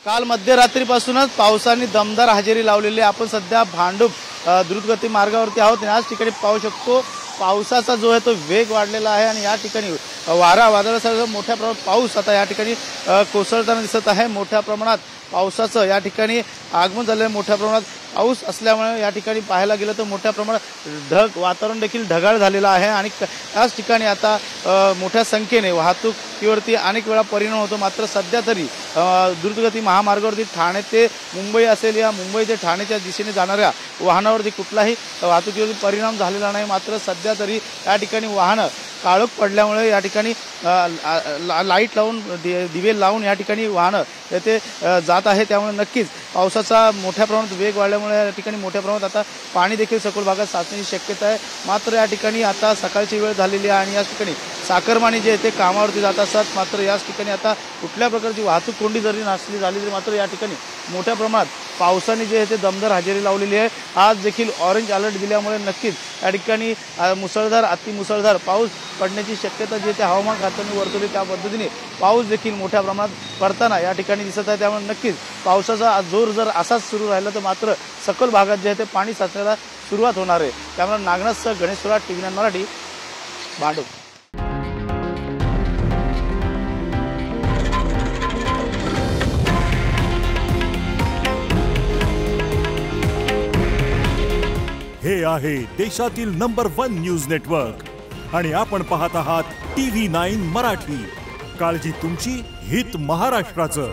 काल मध्यरात्रीपासूनच पावसाने दमदार हजेरी लावलेली आहे। आपण सध्या भांडूप द्रुतगती मार्गावरती आहोत। याच ठिकाणी पाहू शकतो पावसाचा जो आहे तो वेग वाढलेला आहे आणि या ठिकाणी वारा वादळासह मोठ्या प्रमाणात पाऊस आता या ठिकाणी कोसळताना दिसत आहे। मोठ्या प्रमाणात पावसाचं या ठिकाणी आगमन झालेलं मोठ्या प्रमाणात पाऊस असल्यामुळे या ठिकाणी पाहायला गेलं तर मोठ्या प्रमाणात वातावरण देखील ढगाळ झालेलं आहे आणि याच ठिकाणी आता मोठ्या संख्येने वाहतुकीवरती अनेक वेळा परिणाम होतो। मात्र सध्या तरी द्रुतगती महामार्गावरती ठाणे ते मुंबई असेल या मुंबई ते ठाणेच्या दिशेने जाणाऱ्या वाहनावरती कुठलाही वाहतुकीवरती परिणाम झालेला नाही। मात्र सध्या तरी या ठिकाणी वाहनं काळोख पडल्यामुळे या ठिकाणी लाईट लावून दिवे लावून या ठिकाणी वाहनं येथे जात आहे। त्यामुळे नक्कीच पावसाचा मोठ्या प्रमाणात वेग वाढल्यामुळे या ठिकाणी मोठ्या प्रमाणात आता पाणी देखील सखोल भागात साचण्याची शक्यता आहे। मात्र या ठिकाणी आता सकाळची वेळ झालेली आहे आणि याच ठिकाणी चाकरमानी जे ते कामावरती जात असतात। मात्र याच ठिकाणी आता कुठल्या प्रकारची वाहतूक कोंडी जरी नसली झाली तरी मात्र या ठिकाणी मोठ्या प्रमाणात पावसाने जे ते दमदार हजेरी लावलेली आहे। आज देखील ऑरेंज अलर्ट दिल्यामुळे नक्कीच या ठिकाणी मुसळधार अतिमुसळधार पाऊस पडण्याची शक्यता जे ते हवामान खात्याने वर्तवली त्या पद्धतीने पाऊस देखील मोठ्या प्रमाणात पडताना या ठिकाणी दिसत आहे। त्यामुळे नक्कीच पावसाचा जोर जर असाच सुरू राहिला तर मात्र सखोल भागात जे ते पाणी साचण्याला सुरुवात होणार आहे। त्यामुळे नागनाथसह गणेश सुराट, TV9 मराठी, भांडूप। हे आहे देशातील नंबर 1 न्यूज नेटवर्क आणि आपण पाहत आहात TV9 मराठी। काळजी तुमची, हित महाराष्ट्राचं।